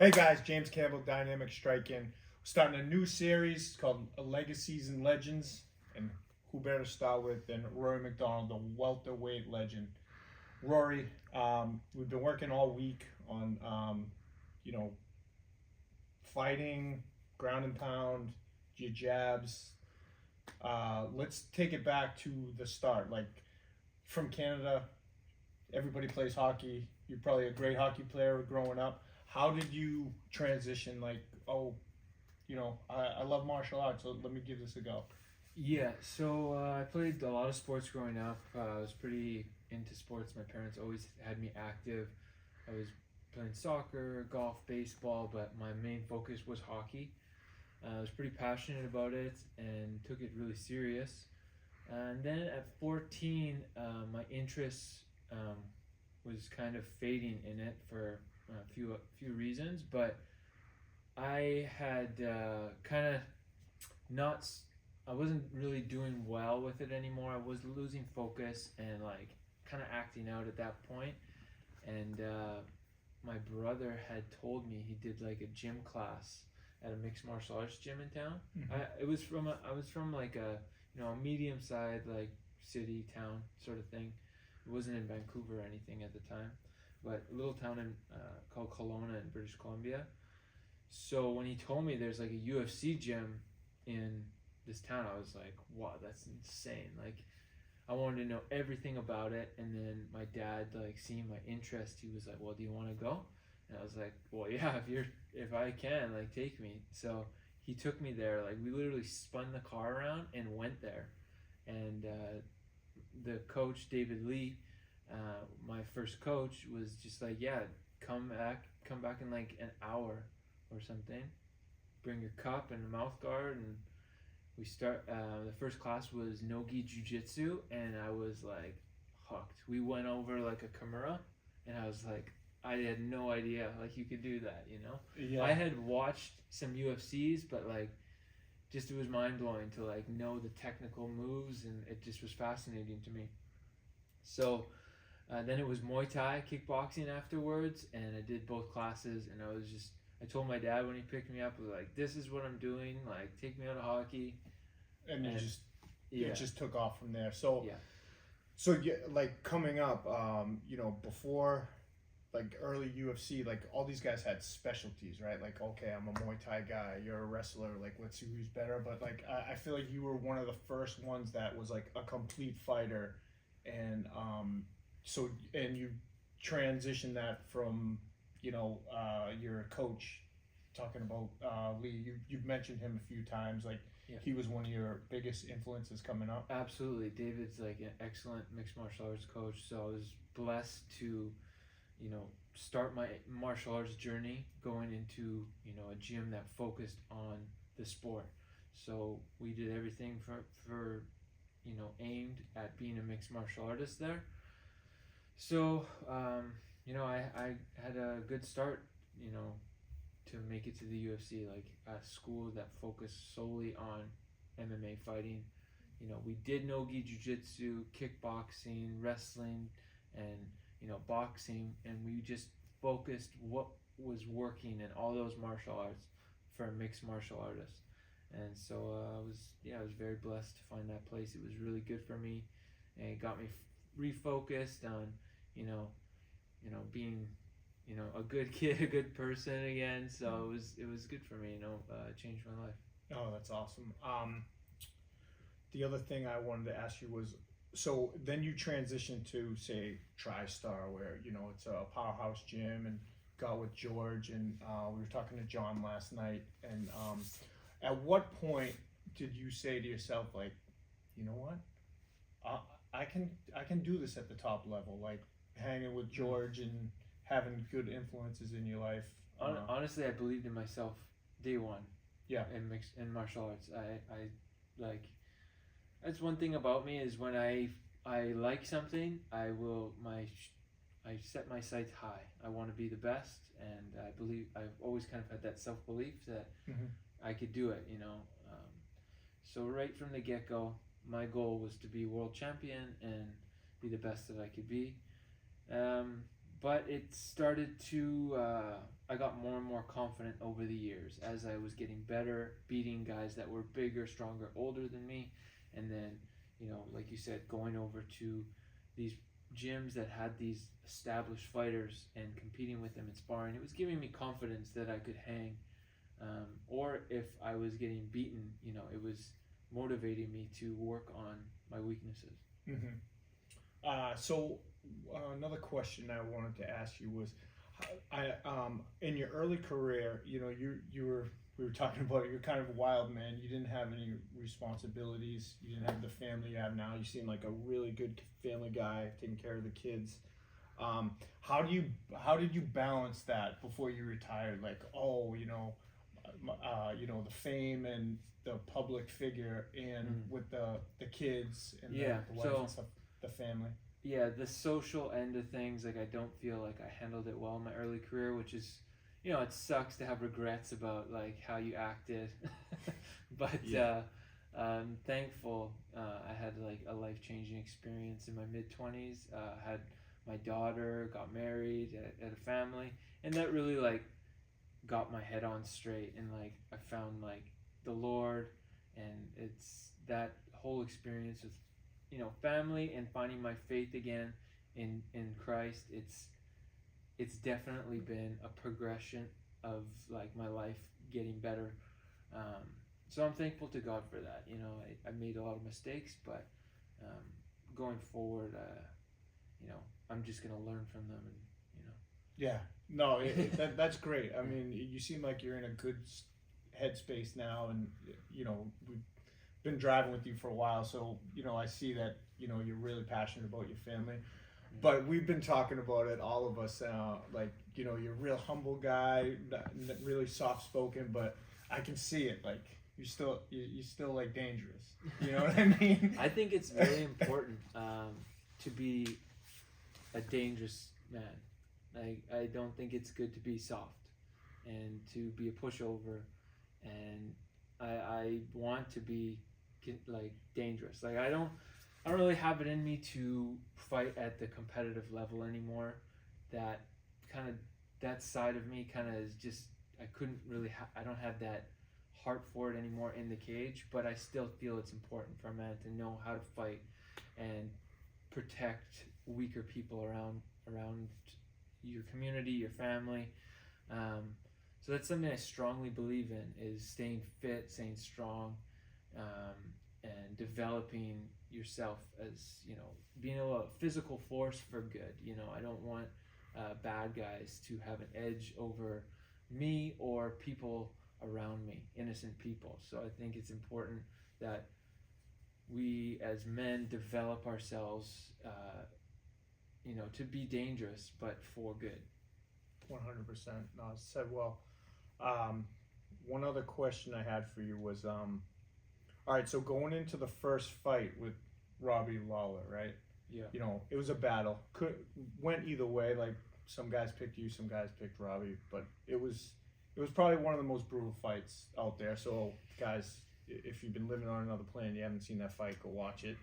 Hey guys, James Campbell, Dynamic Striking. We're starting a new series called Legacies and Legends, and who better to start with than Rory MacDonald, the welterweight legend. Rory, we've been working all week on, fighting, ground and pound, your jabs. Let's take it back to the start. Like from Canada, everybody plays hockey. You're probably a great hockey player growing up. How did you transition? Like, I love martial arts, so let me give this a go. Yeah, so I played a lot of sports growing up. I was pretty into sports. My parents always had me active. I was playing soccer, golf, baseball, but my main focus was hockey. I was pretty passionate about it and took it really serious. And then at 14, my interest was kind of fading in it for a few reasons, but I had kind of not. I wasn't really doing well with it anymore. I was losing focus and like kind of acting out at that point. And my brother had told me he did like a gym class at a mixed martial arts gym in town. Mm-hmm. I was from like a medium sized like city town sort of thing. It wasn't in Vancouver or anything at the time, but a little town in called Kelowna in British Columbia. So when he told me there's like a UFC gym in this town, I was like, wow, that's insane. Like, I wanted to know everything about it. And then my dad, like, seeing my interest, he was like, well, do you want to go? And I was like, well, yeah, if I can, like, take me. So he took me there. Like, we literally spun the car around and went there. And the coach, David Lee, my first coach, was just like, yeah, come back in like an hour or something. Bring your cup and a mouth guard, and we start. The first class was no-gi jiu-jitsu, and I was like hooked. We went over like a kimura, and I was like, I had no idea like you could do that. Yeah. I had watched some UFCs, but like, just it was mind blowing to like know the technical moves, and it just was fascinating to me. So then it was Muay Thai, kickboxing afterwards, and I did both classes, and I told my dad when he picked me up, I was like, this is what I'm doing, like, take me out of hockey. And it just took off from there. Yeah. So yeah, like coming up, before like early UFC, like all these guys had specialties, right? Like, okay, I'm a Muay Thai guy, you're a wrestler, like let's see who's better. But like I feel like you were one of the first ones that was like a complete fighter, and you transitioned that from your coach, talking about Lee. You've mentioned him a few times. Like, Yeah. he was one of your biggest influences coming up. Absolutely. David's like an excellent mixed martial arts coach, so I was blessed to, start my martial arts journey going into, a gym that focused on the sport. So we did everything for aimed at being a mixed martial artist there. So, I had a good start, to make it to the UFC, like a school that focused solely on MMA fighting. We did no-gi jiu-jitsu, kickboxing, wrestling, and, boxing, and we just focused what was working in all those martial arts for a mixed martial artist. And so I was very blessed to find that place. It was really good for me, and it got me refocused on, being, a good kid, a good person again. So it was good for me, it changed my life. Oh, that's awesome. The other thing I wanted to ask you was, so then you transitioned to, say, TriStar, where it's a powerhouse gym, and got with George, and we were talking to John last night. And at what point did you say to yourself, like, you know what, I can do this at the top level, like hanging with George and having good influences in your life? Honestly, I believed in myself day one. Yeah. In martial arts, I like. That's one thing about me is when I like something, I set my sights high. I want to be the best, and I believe I've always kind of had that self belief that I could do it. So right from the get go, my goal was to be world champion and be the best that I could be. But it started to I got more and more confident over the years as I was getting better, beating guys that were bigger, stronger, older than me, and then, you know, like you said, going over to these gyms that had these established fighters and competing with them and sparring. It was giving me confidence that I could hang, or if I was getting beaten, you know, it was motivating me to work on my weaknesses. So another question I wanted to ask you was, in your early career, you know, we were talking about you're kind of a wild man. You didn't have any responsibilities. You didn't have the family you have now. You seem like a really good family guy, taking care of the kids. How did you balance that before you retired? Like, the fame and the public figure, and with the kids and the wife and stuff, the family. Yeah, the social end of things, like I don't feel like I handled it well in my early career, which is, you know, it sucks to have regrets about like how you acted, but I'm thankful I had like a life-changing experience in my mid-20s. Had my daughter, got married, had a family, and that really like got my head on straight, and like I found like the Lord, and it's that whole experience with, you know, family and finding my faith again in Christ. It's definitely been a progression of like my life getting better. So I'm thankful to God for that. You know, I made a lot of mistakes, but going forward, you know, I'm just gonna learn from them, and you know. Yeah, no, that's great. I mean, you seem like you're in a good headspace now, and you know, we've been driving with you for a while, so you know, I see that, you know, you're really passionate about your family. But we've been talking about it, all of us, like, you know, you're a real humble guy, really soft spoken, but I can see it, like you're still like dangerous. You know what I mean? I think it's very important to be a dangerous man. Like, I don't think it's good to be soft and to be a pushover, and I want to be like dangerous. Like I don't really have it in me to fight at the competitive level anymore. That side of me kind of is just, I couldn't really I don't have that heart for it anymore in the cage, but I still feel it's important for a man to know how to fight and protect weaker people around your community, your family. So that's something I strongly believe in, is staying fit, staying strong, and developing yourself as, you know, being a physical force for good. You know, I don't want bad guys to have an edge over me or people around me, innocent people. So I think it's important that we as men develop ourselves, you know, to be dangerous, but for good. 100%. No, said well. One other question I had for you was, all right, so going into the first fight with Robbie Lawler, right? Yeah. You know, it was a battle. Went either way. Like, some guys picked you, some guys picked Robbie, but it was probably one of the most brutal fights out there. So, guys, if you've been living on another planet, you haven't seen that fight, go watch it.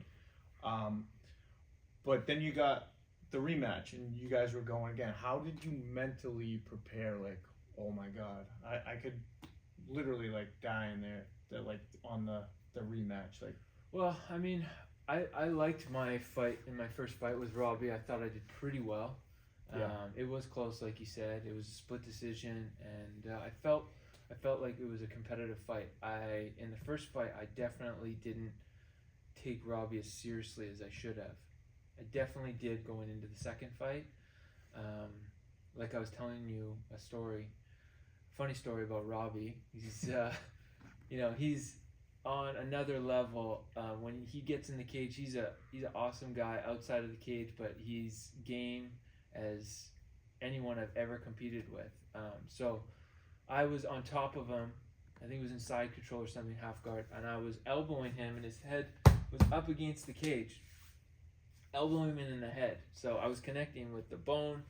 But then you got the rematch, and you guys were going again. How did you mentally prepare? Like, oh my God, I could literally like die in there, like on the rematch. Like, well, I mean, I liked my fight. In my first fight with Robbie, I thought I did pretty well. It was close, like you said. It was a split decision, and I felt like it was a competitive fight. In the first fight, I definitely didn't take Robbie as seriously as I should have. I definitely did going into the second fight. Like I was telling you a funny story about Robbie. He's, you know, he's on another level. When he gets in the cage, he's an awesome guy outside of the cage, but he's game as anyone I've ever competed with. So I was on top of him. I think it was in side control or something, half guard, and I was elbowing him, and his head was up against the cage, elbowing him in the head. So I was connecting with the bone,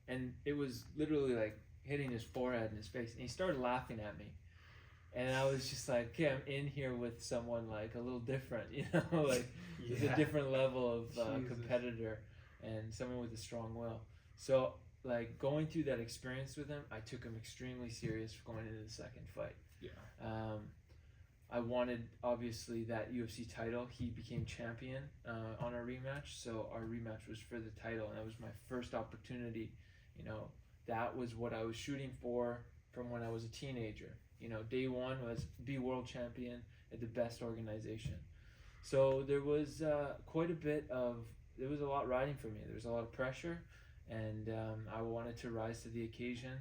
and it was literally like hitting his forehead and his face, and he started laughing at me. And I was just like, okay, I'm in here with someone like a little different, you know, like it's a different level of competitor and someone with a strong will. So like going through that experience with him, I took him extremely serious for going into the second fight. Yeah. I wanted obviously that UFC title. He became champion on our rematch, so our rematch was for the title, and that was my first opportunity. You know, that was what I was shooting for from when I was a teenager. You know, day one was be world champion at the best organization. So there was there was a lot riding for me. There was a lot of pressure, and I wanted to rise to the occasion,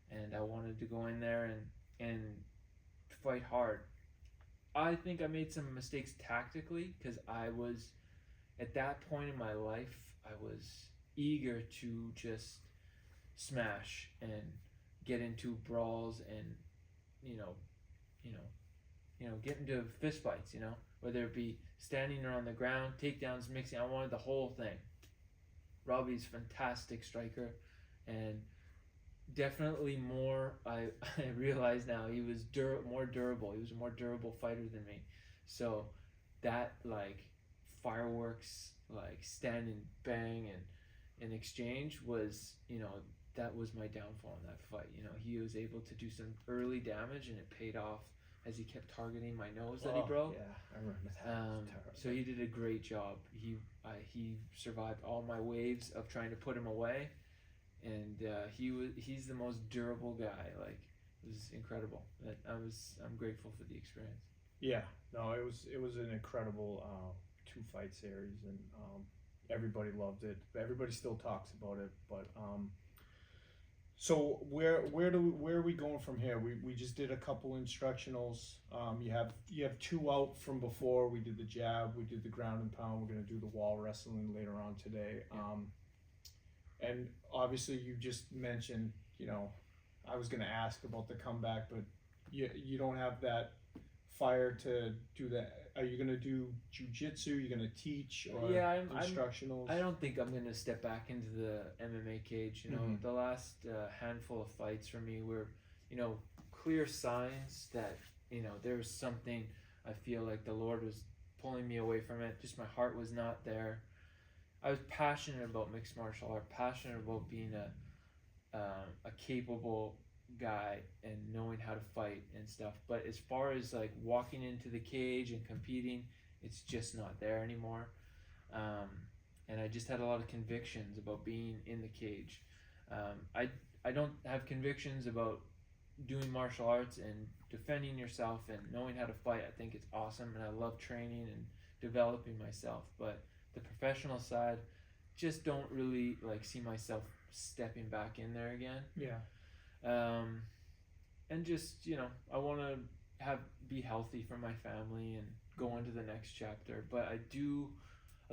and I wanted to go in there and fight hard. I think I made some mistakes tactically because I was, at that point in my life, I was eager to just smash and get into brawls and, get into fist fights, whether it be standing or on the ground, takedowns, mixing. I wanted the whole thing. Robbie's a fantastic striker, and definitely more. I realize now he was more durable. He was a more durable fighter than me. So that fireworks, stand and bang and exchange was, that was my downfall in that fight. He was able to do some early damage, and it paid off as he kept targeting my nose that he broke. Yeah, I remember that. So he did a great job. He survived all my waves of trying to put him away. And he's the most durable guy. It was incredible. I'm grateful for the experience. Yeah, no, it was an incredible 2-fight series, and everybody loved it. Everybody still talks about it. But so where are we going from here? We just did a couple instructionals. You have 2 out from before. We did the jab, we did the ground and pound. We're gonna do the wall wrestling later on today. Yeah. And obviously you just mentioned, I was going to ask about the comeback, but you don't have that fire to do that. Are you going to do jiu-jitsu? Are you going to teach or instructionals? I don't think I'm going to step back into the MMA cage. The last handful of fights for me were, clear signs that, there was something. I feel like the Lord was pulling me away from it. Just my heart was not there. I was passionate about mixed martial art, passionate about being a capable guy and knowing how to fight and stuff. But as far as walking into the cage and competing, it's just not there anymore. And I just had a lot of convictions about being in the cage. I don't have convictions about doing martial arts and defending yourself and knowing how to fight. I think it's awesome, and I love training and developing myself. But the professional side, just don't really see myself stepping back in there again. Yeah. And just I want to be healthy for my family and go into the next chapter. But I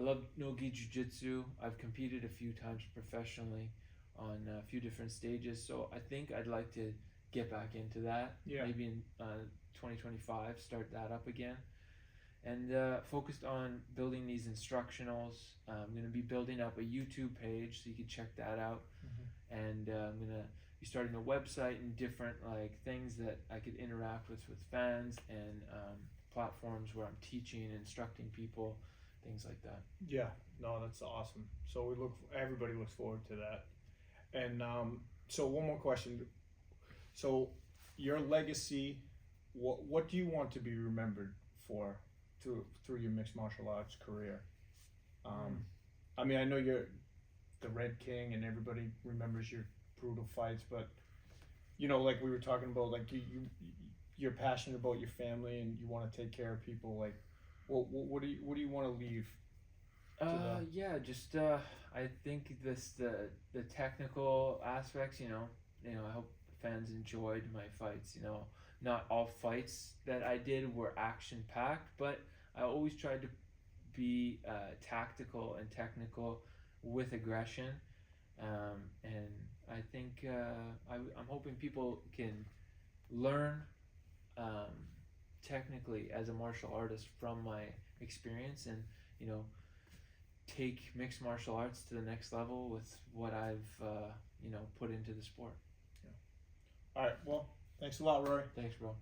love no-gi jiu-jitsu. I've competed a few times professionally on a few different stages, so I think I'd like to get back into that. Yeah. Maybe in 2025, start that up again. And focused on building these instructionals. I'm going to be building up a YouTube page, so you can check that out. Mm-hmm. And I'm going to be starting a website and different things that I could interact with fans, and platforms where I'm teaching and instructing people, things like that. Yeah, no, that's awesome. So everybody looks forward to that. And so one more question. So your legacy, what do you want to be remembered for through your mixed martial arts career? I mean, I know you're the Red King and everybody remembers your brutal fights, but like we were talking about, you're passionate about your family and you want to take care of people. What do you want to leave? I think the technical aspects. I hope fans enjoyed my fights. Not all fights that I did were action packed, but I always tried to be tactical and technical with aggression, and I think I'm hoping people can learn technically as a martial artist from my experience, and take mixed martial arts to the next level with what I've put into the sport. Yeah. All right. Well, thanks a lot, Rory. Thanks, bro.